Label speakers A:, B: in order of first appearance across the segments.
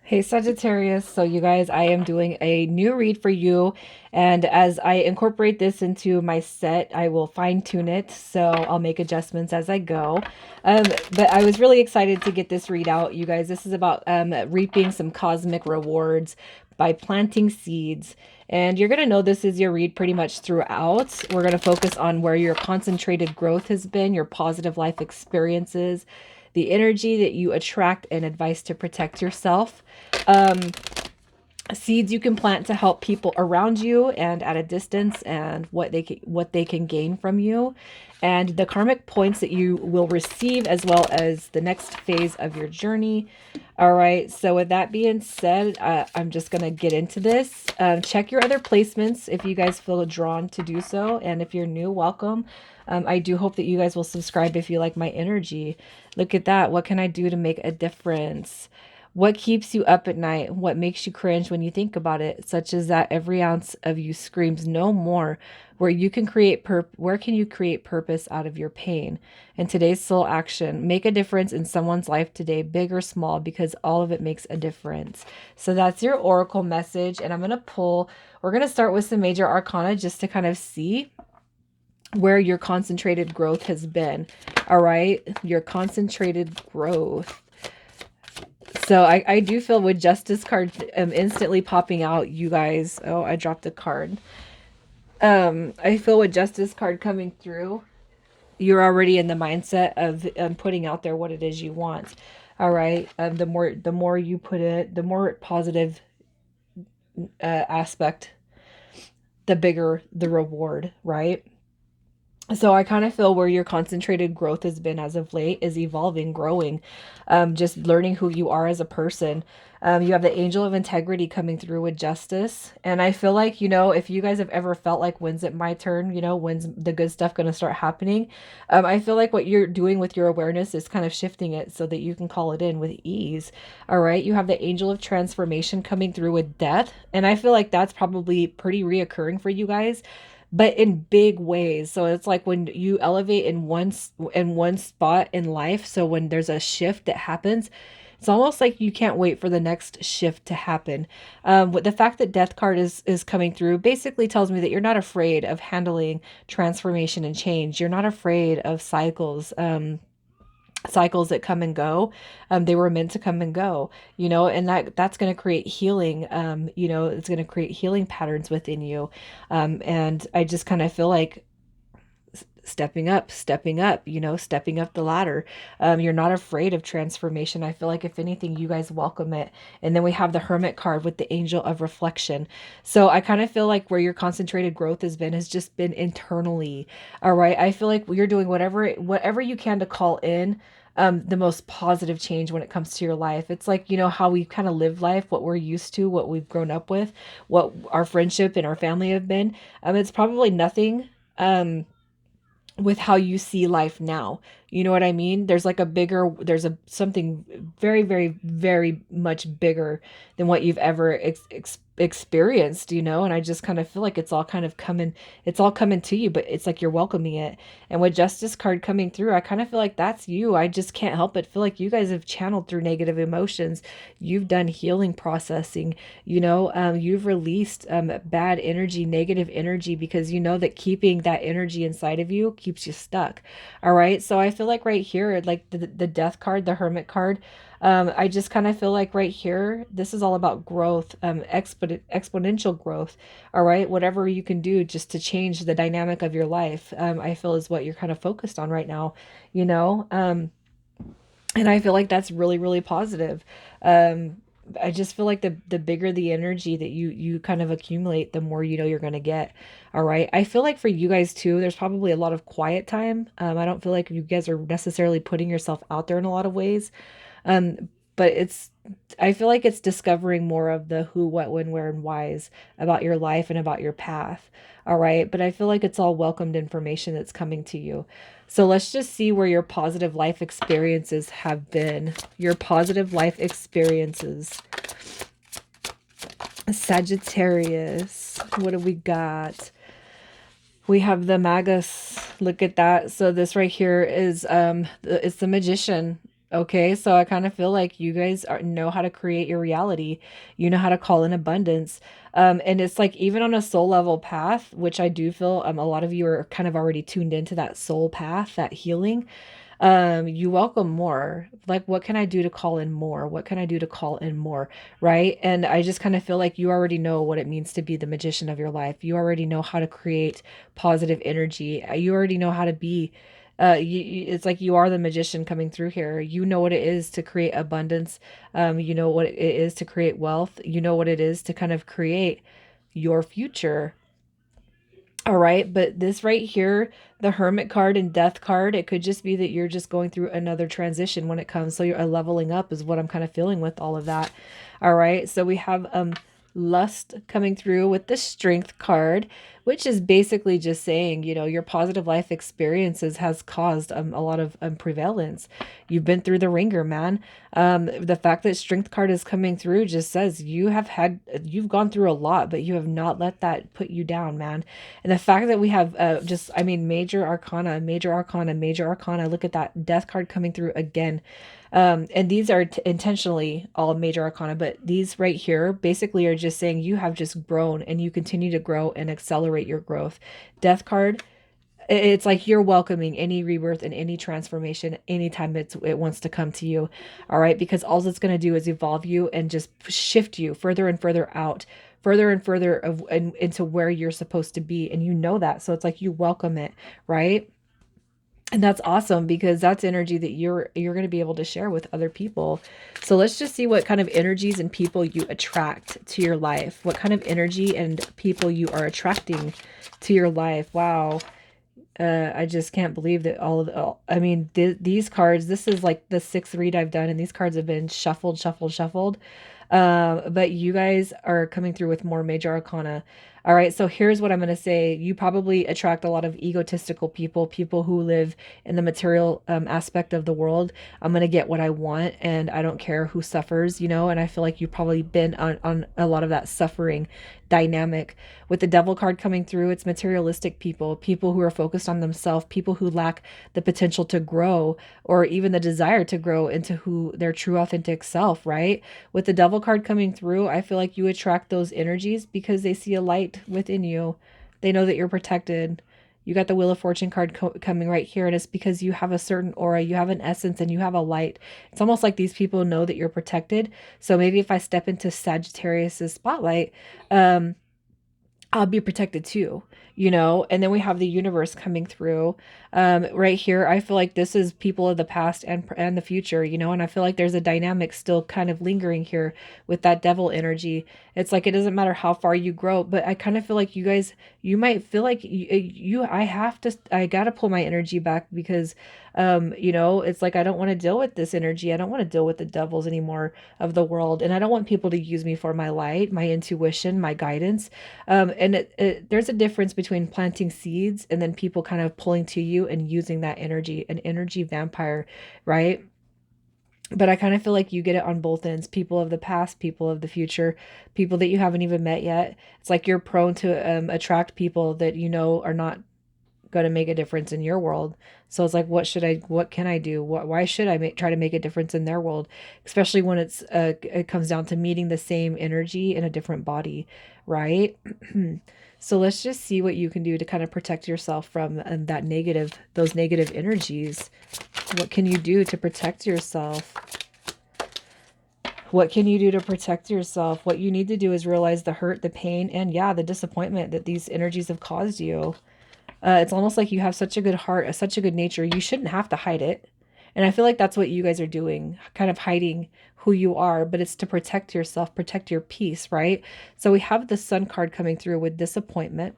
A: Hey Sagittarius, so you guys, I am doing a new read for you, and as I incorporate this into my set, I will fine tune it, so I'll make adjustments as I go. But I was really excited to get this read out, you guys. This is about reaping some cosmic rewards by planting seeds, and you're gonna know this is your read pretty much throughout. We're gonna focus on where your concentrated growth has been, your positive life experiences, the energy that you attract, and advice to protect yourself. um, Seeds you can plant to help people around you and at a distance, and what they can gain from you, and the karmic points that you will receive, as well as the next phase of your journey. All right, so with that being said, I'm just gonna get into this. Check your other placements if you guys feel drawn to do so, and if you're new, welcome. I do hope that you guys will subscribe if you like my energy. Look at that. What can I do to make a difference? What keeps you up at night? What makes you cringe when you think about it? Such as that every ounce of you screams no more. Where can you create purpose out of your pain? And today's soul action, make a difference in someone's life today, big or small, because all of it makes a difference. So that's your oracle message, and we're going to start with some major arcana just to kind of see where your concentrated growth has been. All right, your concentrated growth. So I do feel with Justice card instantly popping out, you guys. Oh, I dropped a card. I feel with Justice card coming through, you're already in the mindset of putting out there what it is you want. All right. The more you put it, the more positive aspect, the bigger the reward, right? So I kind of feel where your concentrated growth has been as of late is evolving, growing, just learning who you are as a person. You have the angel of integrity coming through with justice. And I feel like, if you guys have ever felt like, when's it my turn? When's the good stuff going to start happening? I feel like what you're doing with your awareness is kind of shifting it so that you can call it in with ease. All right. You have the angel of transformation coming through with death. And I feel like that's probably pretty reoccurring for you guys, but in big ways. So it's like when you elevate in one spot in life, so when there's a shift that happens, it's almost like you can't wait for the next shift to happen. With the fact that death card is coming through basically tells me that you're not afraid of handling transformation and change. You're not afraid of cycles that come and go. They were meant to come and go, and that's going to create healing. It's going to create healing patterns within you. And I just kind of feel like stepping up, stepping up the ladder. You're not afraid of transformation. I feel like if anything, you guys welcome it. And then we have the hermit card with the angel of reflection. So I kind of feel like where your concentrated growth has just been internally. All right. I feel like you're doing whatever you can to call in the most positive change when it comes to your life. It's like, how we kind of live life, what we're used to, what we've grown up with, what our friendship and our family have been. It's probably nothing. With how you see life now. You know what I mean? There's a something very, very, very much bigger than what you've ever experienced, and I just kind of feel like it's all coming to you, but it's like you're welcoming it. And with Justice card coming through, I kind of feel like that's you. I just can't help but feel like you guys have channeled through negative emotions. You've done healing processing, you've released bad energy, negative energy, because you know that keeping that energy inside of you keeps you stuck. All right. So I feel like right here, like the death card, the hermit card, I just kind of feel like right here, this is all about growth, exponential growth. All right. Whatever you can do just to change the dynamic of your life, I feel is what you're kind of focused on right now, you know? And I feel like that's really, really positive. Um, I just feel like the bigger the energy that you kind of accumulate, the more you're going to get. All right. I feel like for you guys too, there's probably a lot of quiet time. I don't feel like you guys are necessarily putting yourself out there in a lot of ways. But I feel like it's discovering more of the who, what, when, where, and whys about your life and about your path. All right. But I feel like it's all welcomed information that's coming to you. So let's just see where your positive life experiences have been. Your positive life experiences. Sagittarius. What do we got? We have the Magus. Look at that. So this right here is it's the magician. Okay, so I kind of feel like you guys know how to create your reality. You know how to call in abundance. And it's like even on a soul level path, which I do feel a lot of you are kind of already tuned into that soul path, that healing. You welcome more. Like, what can I do to call in more? What can I do to call in more? Right. And I just kind of feel like you already know what it means to be the magician of your life. You already know how to create positive energy. You already know how to be. It's like you are the magician coming through here. You know what it is to create abundance. You know what it is to create wealth. You know what it is to kind of create your future. All right, but this right here, the Hermit card and Death card, it could just be that you're just going through another transition when it comes. So you're leveling up is what I'm kind of feeling with all of that. All right, so we have Lust coming through with the Strength card, which is basically just saying, you know, your positive life experiences has caused a lot of prevalence. You've been through the ringer, man. The fact that Strength card is coming through just says you've gone through a lot, but you have not let that put you down, man. And the fact that we have I mean, major arcana, major arcana, major arcana. Look at that death card coming through again. And these are intentionally all major arcana, but these right here basically are just saying you have just grown and you continue to grow and accelerate your growth. Death card, it's like you're welcoming any rebirth and any transformation anytime it wants to come to you. All right, because all it's going to do is evolve you and just shift you further and further out, further and further into where you're supposed to be, and you know that. So it's like you welcome it, right? And that's awesome because that's energy that you're going to be able to share with other people. So let's just see what kind of energies and people you attract to your life. What kind of energy and people you are attracting to your life. Wow. I just can't believe that I mean, these cards, this is like the sixth read I've done, and these cards have been shuffled, shuffled, shuffled. But you guys are coming through with more major arcana. All right, so here's what I'm going to say. You probably attract a lot of egotistical people, people who live in the material aspect of the world. I'm going to get what I want, and I don't care who suffers, you know, and I feel like you've probably been on a lot of that suffering dynamic. With the devil card coming through, it's materialistic people, people who are focused on themselves, people who lack the potential to grow or even the desire to grow into who their true authentic self, right? With the devil card coming through, I feel like you attract those energies because they see a light within you. They know that you're protected. You got the Wheel of Fortune card coming right here, and it's because you have a certain aura, you have an essence, and you have a light. It's almost like these people know that you're protected. So maybe if I step into Sagittarius's spotlight, I'll be protected too, you know? And then we have the universe coming through. Right here, I feel like this is people of the past and the future, you know? And I feel like there's a dynamic still kind of lingering here with that devil energy. It's like it doesn't matter how far you grow, but I kind of feel like you guys, you might feel like I gotta pull my energy back because, you know, it's like I don't want to deal with this energy. I don't want to deal with the devils anymore of the world, and I don't want people to use me for my light, my intuition, my guidance. And there's a difference between planting seeds and then people kind of pulling to you and using that energy, an energy vampire, right? But I kind of feel like you get it on both ends, people of the past, people of the future, people that you haven't even met yet. It's like you're prone to attract people that you know are not going to make a difference in your world. So it's like, what can I do? Why should I try to make a difference in their world? Especially when it comes down to meeting the same energy in a different body, right? So let's just see what you can do to kind of protect yourself from those negative energies. What can you do to protect yourself? What can you do to protect yourself? What you need to do is realize the hurt, the pain, and yeah, the disappointment that these energies have caused you. It's almost like you have such a good heart, such a good nature. You shouldn't have to hide it. And I feel like that's what you guys are doing, kind of hiding who you are, but it's to protect yourself, protect your peace, right? So we have the Sun card coming through with disappointment.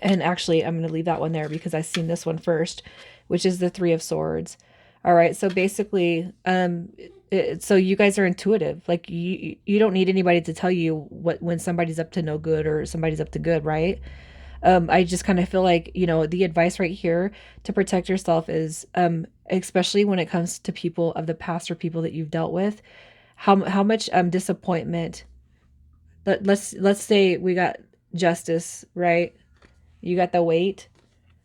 A: And actually, I'm going to leave that one there because I've seen this one first, which is the Three of Swords. All right, so basically, so you guys are intuitive. Like you don't need anybody to tell you when somebody's up to no good or somebody's up to good, right? I just kind of feel like, you know, the advice right here to protect yourself is, especially when it comes to people of the past or people that you've dealt with, how much disappointment. Let's say we got justice, right? You got the weight.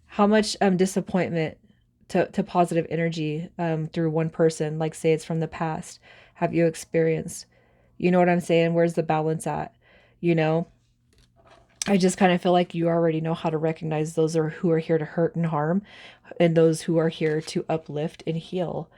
A: How much disappointment to positive energy through one person, like say it's from the past, have you experienced? You know what I'm saying? Where's the balance at? You know, I just kind of feel like you already know how to recognize those are who are here to hurt and harm, and those who are here to uplift and heal.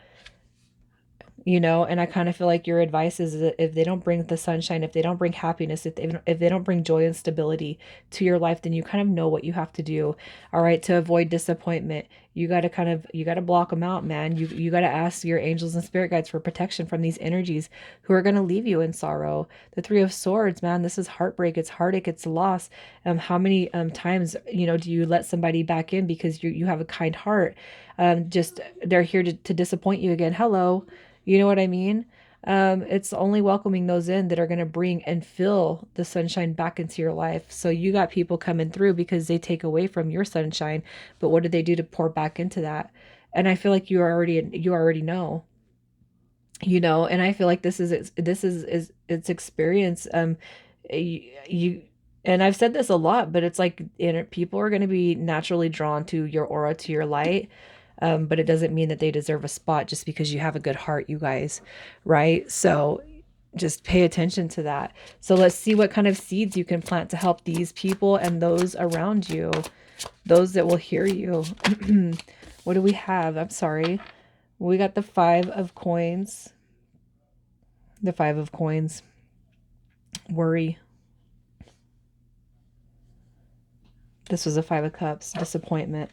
A: You know, and I kind of feel like your advice is that if they don't bring the sunshine, if they don't bring happiness, if they don't bring joy and stability to your life, then you kind of know what you have to do. All right, to avoid disappointment, you got to you got to block them out, man. You got to ask your angels and spirit guides for protection from these energies who are going to leave you in sorrow. The Three of Swords, man, this is heartbreak, it's heartache, it's loss. How many times, you know, do you let somebody back in because you have a kind heart? Just they're here to disappoint you again. Hello. You know what I mean? It's only welcoming those in that are going to bring and fill the sunshine back into your life. So you got people coming through because they take away from your sunshine, but what do they do to pour back into that? And I feel like you already know, you know, and I feel like this is it's experience. You and I've said this a lot, but it's like people are going to be naturally drawn to your aura, to your light. But it doesn't mean that they deserve a spot just because you have a good heart, you guys, right? So just pay attention to that. So let's see what kind of seeds you can plant to help these people and those around you, those that will hear you. What do we have? I'm sorry. We got the Five of Coins. The Five of Coins. Worry. This was a Five of Cups. Disappointment.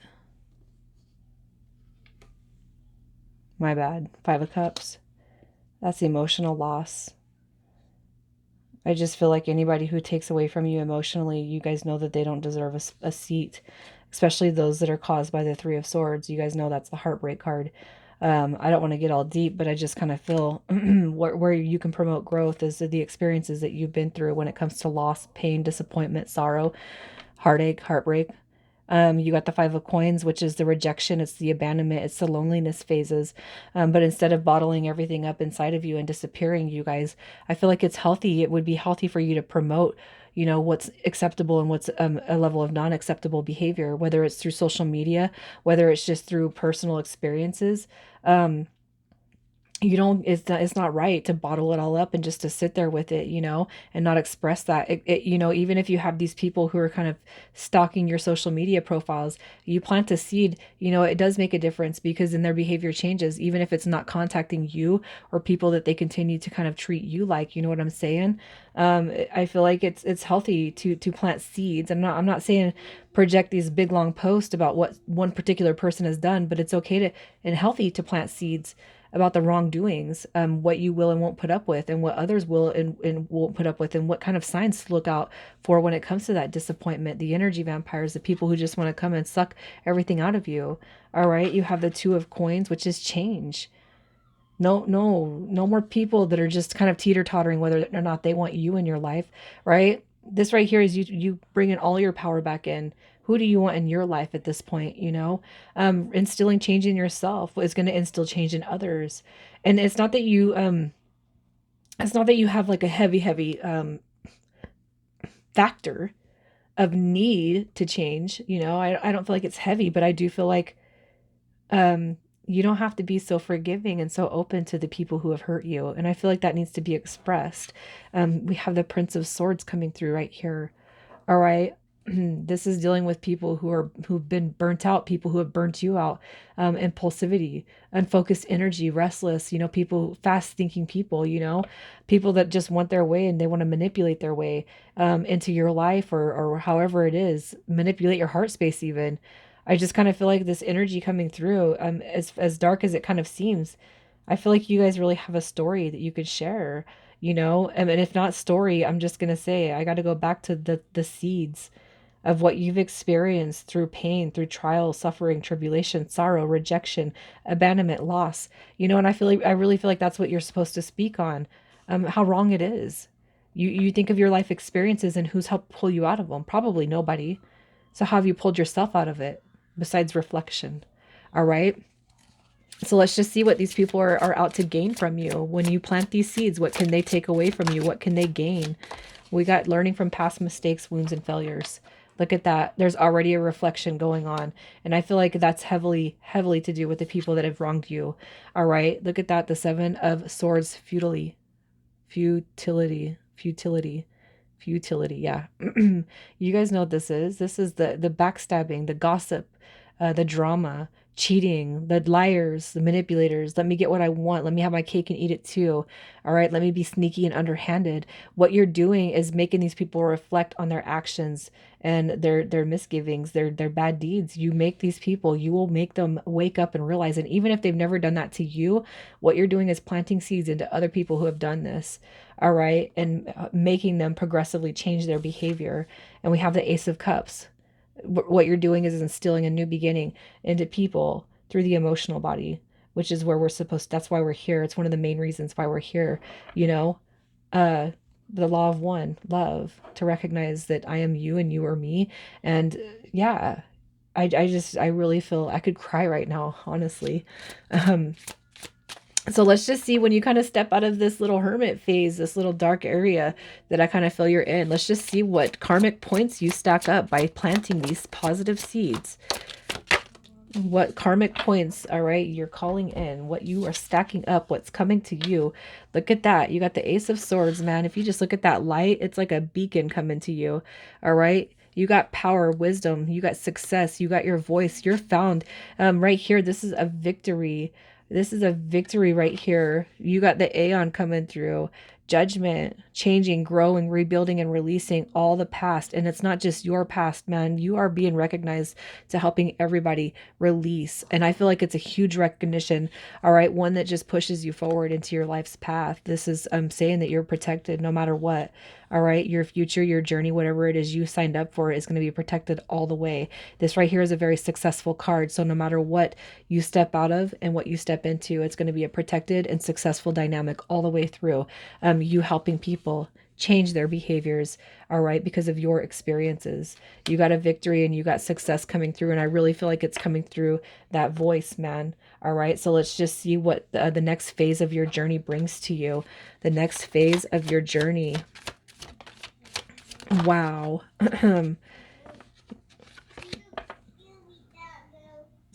A: My bad. Five of Cups. That's emotional loss. I just feel like anybody who takes away from you emotionally, you guys know that they don't deserve a seat, especially those that are caused by the Three of Swords. You guys know that's the heartbreak card. I don't want to get all deep, but I just kind of feel where you can promote growth is the experiences that you've been through when it comes to loss, pain, disappointment, sorrow, heartache, heartbreak. You got the Five of Coins, which is the rejection, it's the abandonment, it's the loneliness phases. But instead of bottling everything up inside of you and disappearing, you guys, I feel like it's healthy. It would be healthy for you to promote, you know, what's acceptable and what's a level of non-acceptable behavior, whether it's through social media, whether it's just through personal experiences. Um, you don't it's not right to bottle it all up and just to sit there with it, you know, and not express that you know, even if you have these people who are kind of stalking your social media profiles, you plant a seed, you know, it does make a difference because then their behavior changes, even if it's not contacting you or people that they continue to kind of treat you like, you know what I'm saying? I feel like it's healthy to plant seeds. I'm not saying project these big long posts about what one particular person has done, but it's okay to and healthy to plant seeds about the wrongdoings, what you will and won't put up with, and what others will and won't put up with, and what kind of signs to look out for when it comes to that disappointment, the energy vampires, the people who just want to come and suck everything out of you. All right, you have the Two of Coins, which is change. No more people that are just kind of teeter-tottering whether or not they want you in your life, right? This right here is you bringing all your power back in. Who do you want in your life at this point, you know? Instilling change in yourself is going to instill change in others. And it's not that you have like a heavy factor of need to change, you know. I don't feel like it's heavy, but I do feel like you don't have to be so forgiving and so open to the people who have hurt you. And I feel like that needs to be expressed. We have the Prince of Swords coming through right here. All right. This is dealing with people who've been burnt out, people who have burnt you out, impulsivity, unfocused energy, restless, you know, people, fast thinking people, you know, people that just want their way and they want to manipulate their way into your life or however it is, manipulate your heart space even. I just kind of feel like this energy coming through, as dark as it kind of seems, I feel like you guys really have a story that you could share, you know, and if not story, I'm just gonna say I got to go back to the seeds of what you've experienced through pain, through trial, suffering, tribulation, sorrow, rejection, abandonment, loss, you know, and I really feel like that's what you're supposed to speak on, how wrong it is. You think of your life experiences and who's helped pull you out of them? Probably nobody. So how have you pulled yourself out of it besides reflection? All right. So let's just see what these people are out to gain from you. When you plant these seeds, what can they take away from you? What can they gain? We got learning from past mistakes, wounds, and failures. Look at that. There's already a reflection going on. And I feel like that's heavily, heavily to do with the people that have wronged you. All right. Look at that. The Seven of Swords, futility, futility. Yeah. You guys know what this is. This is the backstabbing, the gossip, the drama, cheating, the liars, the manipulators. Let me get what I want. Let me have my cake and eat it too. All right. Let me be sneaky and underhanded. What you're doing is making these people reflect on their actions and their misgivings, their bad deeds. You make these people, you will make them wake up and realize. And even if they've never done that to you, what you're doing is planting seeds into other people who have done this. All right. And making them progressively change their behavior. And we have the Ace of Cups. What you're doing is instilling a new beginning into people through the emotional body, which is where we're supposed, that's why we're here. It's one of the main reasons why we're here, you know? uh the law of one, love, to recognize that I am you and you are me. And yeah, I really feel I could cry right now, honestly. um so let's just see, when you kind of step out of this little hermit phase, this little dark area that I kind of feel you're in, let's just see what karmic points you stack up by planting these positive seeds. What karmic points, all right, you're calling in, what you are stacking up, what's coming to you. Look at that. You got the Ace of Swords, man. If you just look at that light, it's like a beacon coming to you. All right. You got power, wisdom, you got success, you got your voice, you're found. Right here, this is a victory. This is a victory right here. You got the Aeon coming through. Judgment, changing, growing, rebuilding, and releasing all the past. And it's not just your past, man. You are being recognized to helping everybody release. And I feel like it's a huge recognition. All right. One that just pushes you forward into your life's path. This is saying that you're protected no matter what. All right. Your future, your journey, whatever it is you signed up for is going to be protected all the way. This right here is a very successful card. So no matter what you step out of and what you step into, it's going to be a protected and successful dynamic all the way through. You helping people change their behaviors, all right, because of your experiences. You got a victory and you got success coming through, and I really feel like it's coming through that voice, man. All right, so let's just see what the next phase of your journey brings to you. The next phase of your journey. Wow.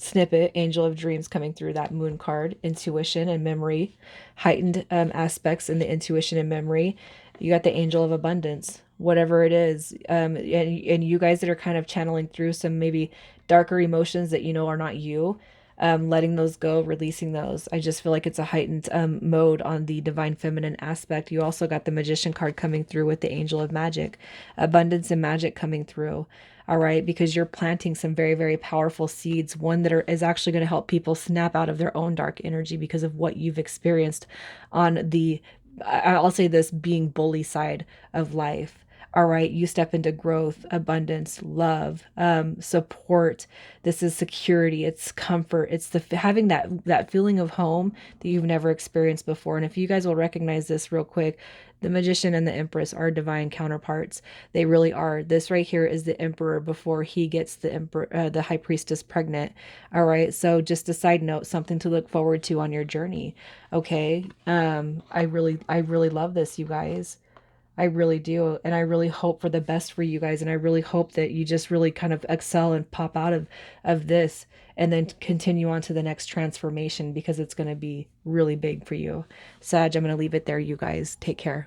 A: Snippet, Angel of Dreams coming through that moon card, intuition and memory, heightened aspects in the intuition and memory. You got the Angel of Abundance, whatever it is. And you guys that are kind of channeling through some maybe darker emotions that you know are not you, letting those go, releasing those. I just feel like it's a heightened mode on the divine feminine aspect. You also got the Magician card coming through with the Angel of Magic, abundance and magic coming through. All right, because you're planting some very, very powerful seeds, one that is actually going to help people snap out of their own dark energy because of what you've experienced on the, I'll say this, being bully side of life. All right, you step into growth, abundance, love, support. This is security. It's comfort. It's the having that feeling of home that you've never experienced before. And if you guys will recognize this real quick, the Magician and the Empress are divine counterparts. They really are. This right here is the Emperor before he gets the High Priestess pregnant. All right. So just a side note, something to look forward to on your journey. Okay. I really love this, you guys. I really do. And I really hope for the best for you guys. And I really hope that you just really kind of excel and pop out of this and then continue on to the next transformation, because it's going to be really big for you. Sag, I'm going to leave it there, you guys. Take care.